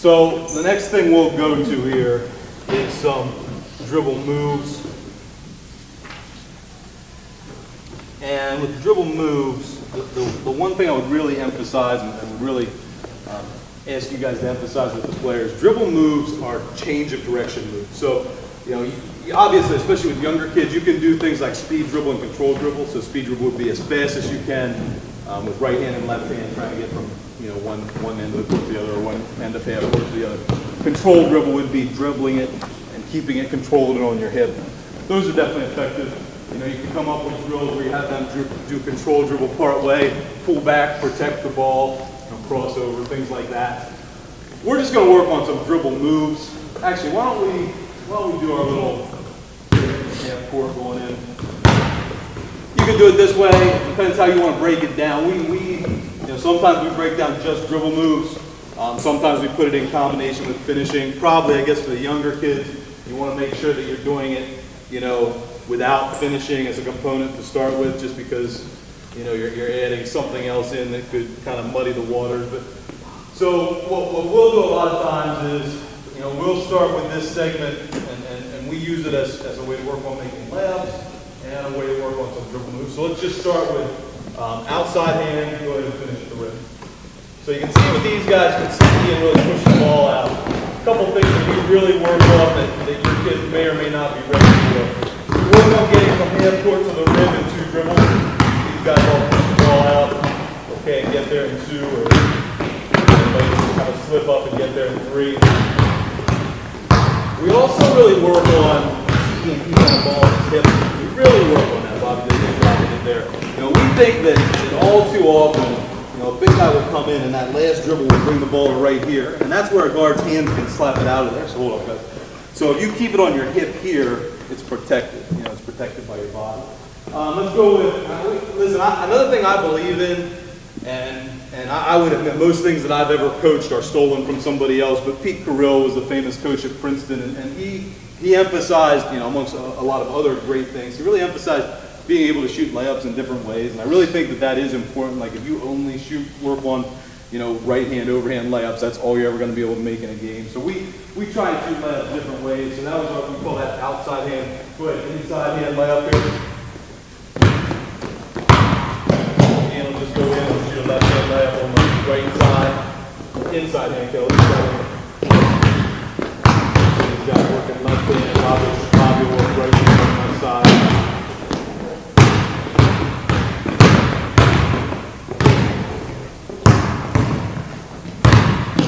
So the next thing we'll go to here is some dribble moves. And with dribble moves, the one thing I would really emphasize and would really ask you guys to emphasize with the players, dribble moves are change of direction moves. So, you obviously, especially with younger kids, you can do things like speed dribble and control dribble. So speed dribble would be as fast as you can with right hand and left hand, trying to get from one end of the court to the other, or one end of half court to the other. Control dribble would be dribbling it and keeping it controlled and on your hip. Those are definitely effective. You can come up with drills where you have them do control dribble part way, pull back, protect the ball, crossover, things like that. We're just going to work on some dribble moves. Actually, why don't we do our little half court going in. You can do it this way. It depends how you want to break it down. Sometimes we break down just dribble moves. Sometimes we put it in combination with finishing. Probably, I guess, for the younger kids, you want to make sure that you're doing it, without finishing as a component to start with, just because you're adding something else in that could kind of muddy the waters. But so what we'll do a lot of times is, we'll start with this segment and we use it as a way to work on making layups and a way to work on some dribble moves. So let's just start with outside hand, go ahead and finish at the rim. So you can see with these guys, you can see and really push the ball out. A couple things that we really work on that your kids may or may not be ready for. We work on getting from half court to the rim in 2 dribbles. These guys all push the ball out, okay, and get there in 2, or kind of slip up and get there in 3. We also really work on keeping the ball on his hips. We really work on that, Bobby did a good job of it there. We think that all too often, a big guy will come in and that last dribble will bring the ball to right here, and that's where a guard's hands can slap it out of there. So hold on, guys. So if you keep it on your hip here, it's protected. It's protected by your body. Let's go with, listen, another thing I believe in, and I would admit most things that I've ever coached are stolen from somebody else, but Pete Carrill was the famous coach at Princeton, and he emphasized, amongst a lot of other great things, he really emphasized being able to shoot layups in different ways, and I really think that is important. Like if you only work on, right hand, overhand layups, that's all you're ever going to be able to make in a game. So we try to shoot layups different ways, so that was what we call that outside hand. Go ahead, inside hand layup here. And we'll just go in and shoot a left hand layup on the right side. Inside hand kill. These guys working left hand, Bobby will work right hand on one side.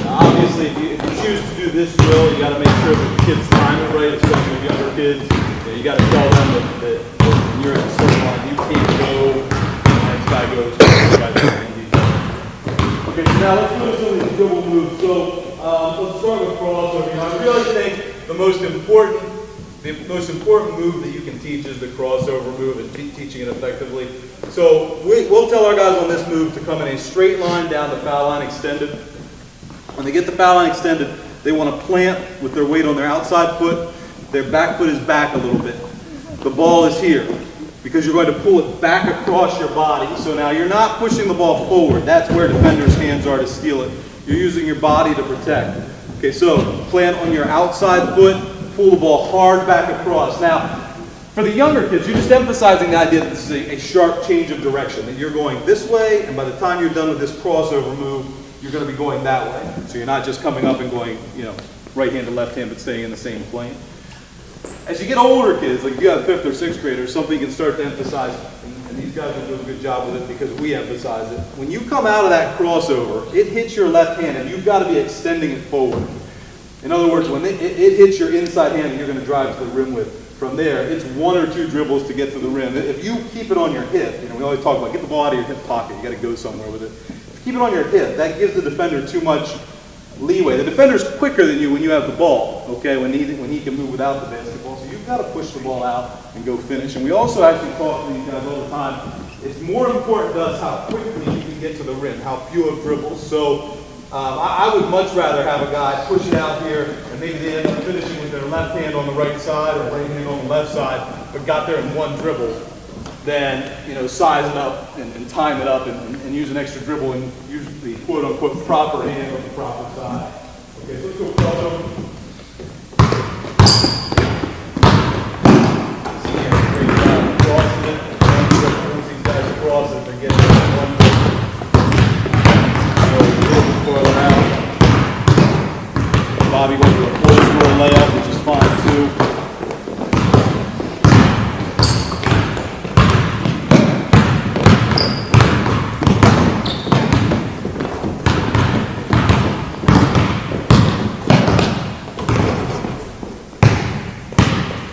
Obviously, if you choose to do this drill, you got to make sure that the kids time it right, especially with younger kids. You got to tell them that when you're at a certain line, you can't go, the next guy goes, Okay, so now let's move some of these dribble moves. So let's start with crossover. I really think the most important move that you can teach is the crossover move and teaching it effectively. So we'll tell our guys on this move to come in a straight line down the foul line extended. When they get the foul line extended, they want to plant with their weight on their outside foot. Their back foot is back a little bit. The ball is here because you're going to pull it back across your body. So now you're not pushing the ball forward. That's where defenders' hands are to steal it. You're using your body to protect. Okay, so plant on your outside foot, pull the ball hard back across. Now, for the younger kids, you're just emphasizing the idea that this is a sharp change of direction, that you're going this way, and by the time you're done with this crossover move, you're going to be going that way. So you're not just coming up and going, right hand to left hand, but staying in the same plane. As you get older kids, like if you have 5th or 6th graders, something you can start to emphasize, and these guys will do a good job with it because we emphasize it. When you come out of that crossover, it hits your left hand, and you've got to be extending it forward. In other words, when it hits your inside hand and you're going to drive to the rim with, from there, it's 1 or 2 dribbles to get to the rim. If you keep it on your hip, we always talk about get the ball out of your hip pocket. You got to go somewhere with it. If you keep it on your hip, that gives the defender too much leeway. The defender's quicker than you when you have the ball, okay, when he can move without the basketball. So you've got to push the ball out and go finish. And we also actually talk to these guys all the time. It's more important to us how quickly you can get to the rim, how few of dribbles. So I would much rather have a guy push it out here and maybe they end up finishing with their left hand on the right side or right hand on the left side, but got there in 1 dribble, than size it up and time it up and use an extra dribble and use the quote-unquote proper hand on the proper side. Okay, so let's go crossover. See here, great job crossing it. Once these guys cross it, they're getting one foot. So a little bit further out. Bobby goes to a closed door layout, which is fine too.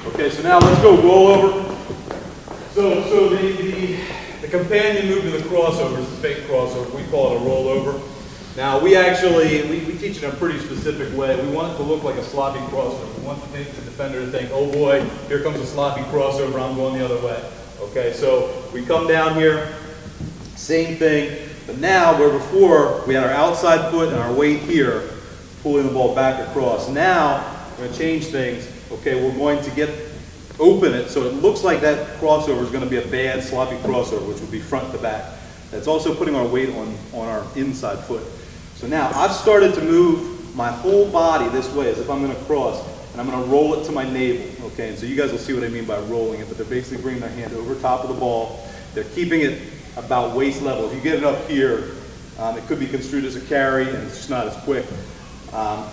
Okay, so now let's go rollover. So the companion move to the crossover is the fake crossover. We call it a rollover. Now we teach in a pretty specific way. We want it to look like a sloppy crossover. We want the defender to think, oh boy, here comes a sloppy crossover, I'm going the other way. Okay, so we come down here, same thing, but now where before we had our outside foot and our weight here, pulling the ball back across. Now we're going to change things. Okay, we're going to open it so it looks like that crossover is going to be a bad sloppy crossover, which would be front to back. That's also putting our weight on our inside foot. So now I've started to move my whole body this way as if I'm going to cross, and I'm going to roll it to my navel. Okay, and so you guys will see what I mean by rolling it, but they're basically bringing their hand over top of the ball. They're keeping it about waist level. If you get it up here, it could be construed as a carry, and it's just not as quick.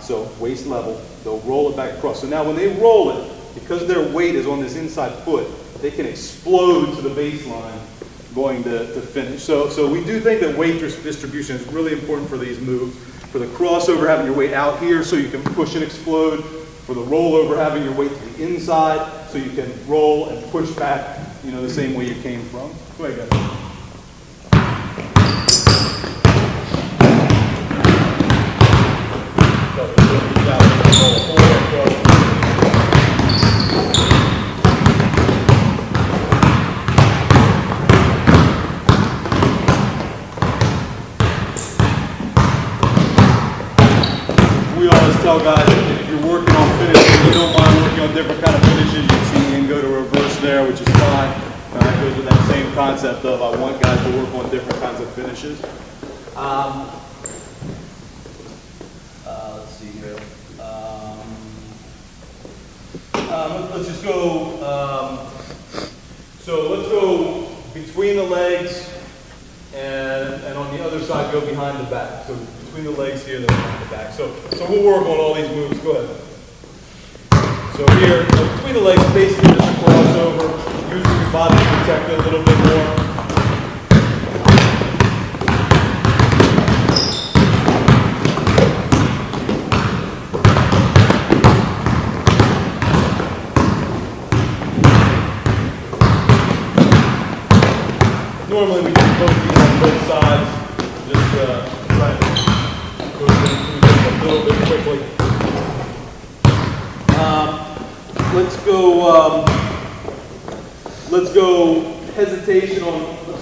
So waist level, they'll roll it back across. So now when they roll it, because their weight is on this inside foot, they can explode to the baseline going to finish. So we do think that weight distribution is really important for these moves. For the crossover, having your weight out here so you can push and explode. For the rollover, having your weight to the inside so you can roll and push back, the same way you came from. Go ahead, guys. We always tell guys that if you're working on finishing, you don't mind working on different kind of finishes. You can see me and go to reverse there, which is fine. That goes with that same concept of I want guys to work on different kinds of finishes. Let's see here. Let's just go. So let's go between the legs, and on the other side go behind the back. So between the legs here, then behind the back. So we'll work on all these moves. Go ahead. So here, between the legs, basically just a crossover. Using your body to protect it a little bit more. Normally we do both these on both sides. Just try to go through this a little bit quickly. Let's go hesitation on the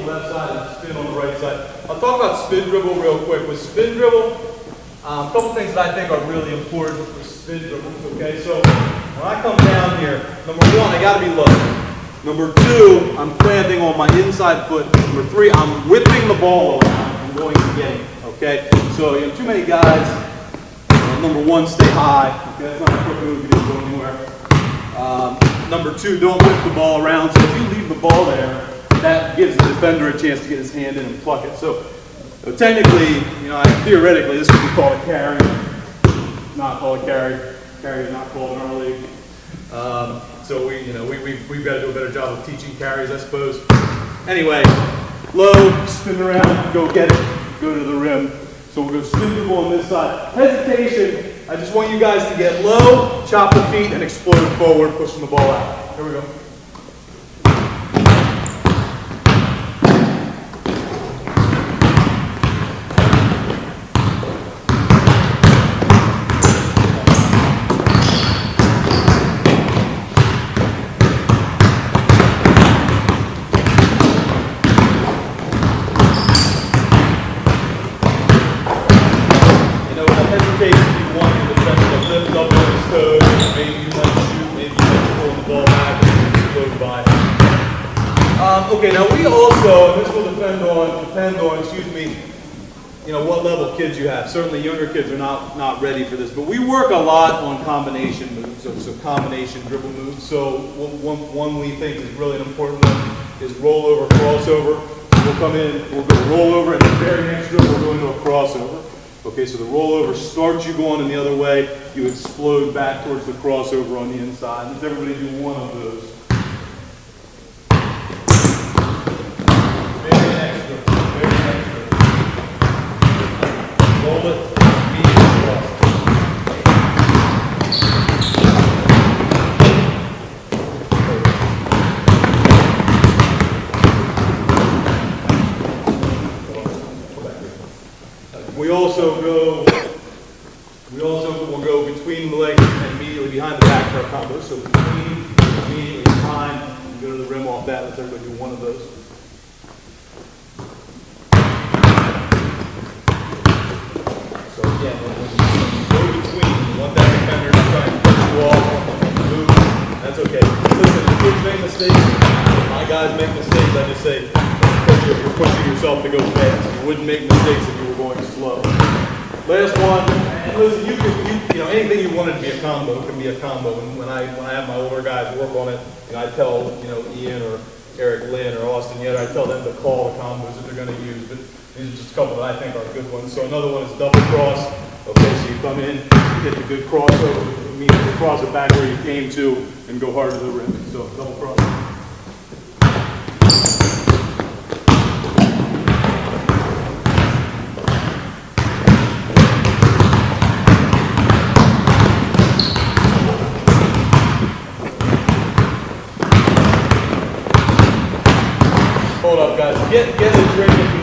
left side and spin on the right side. I'll talk about spin dribble real quick. With spin dribble, a couple things that I think are really important for spin dribbles. Okay, so when I come down here, number one, I got to be low. Number two, I'm planting on my inside foot. Number three, I'm whipping the ball around and going to get it. Okay, so too many guys. Number one, stay high. Okay, that's not a quick move. You didn't go anywhere. Number two, don't whip the ball around. So if you leave the ball there, that gives the defender a chance to get his hand in and pluck it. So technically, theoretically, this would be called a carry. Not called a carry. Carry is not called in our league. So we've got to do a better job of teaching carries, I suppose. Anyway, low, spin around, go get it, go to the rim. So we'll go spin the ball on this side. Hesitation. I just want you guys to get low, chop the feet, and explode forward, pushing the ball out. Here we go. Okay, now we also, and this will depend on, what level kids you have. Certainly younger kids are not ready for this, but we work a lot on combination moves, so combination dribble moves. So one we think is really an important one is rollover, crossover. We'll come in, we'll go rollover, and the very next dribble we'll go into a crossover. Okay, so the rollover starts you going in the other way, you explode back towards the crossover on the inside. Let's everybody do one of those. Very next dribble, very next dribble. Roll it, medium cross. We also will go between the legs and immediately behind the back for our combo. So between, immediately behind, and go to the rim off that. Let's everybody do one of those. So again, when you go between, you want that defender to try and push you off, move. That's okay. Listen, if kids make mistakes, my guys make mistakes, I just say, you're pushing yourself to go fast. You wouldn't make mistakes if you were going slow. Last one, and listen, anything you want it to be a combo can be a combo. And when I have my older guys work on it, I tell, Ian or Eric Lynn or Austin Yetter, I tell them to call the combos that they're going to use. But these are just a couple that I think are good ones. So another one is double cross. Okay, so you come in, you get the good crossover, immediately cross it back where you came to, and go hard to the rim. So double cross. Hold up, guys. Get a drink.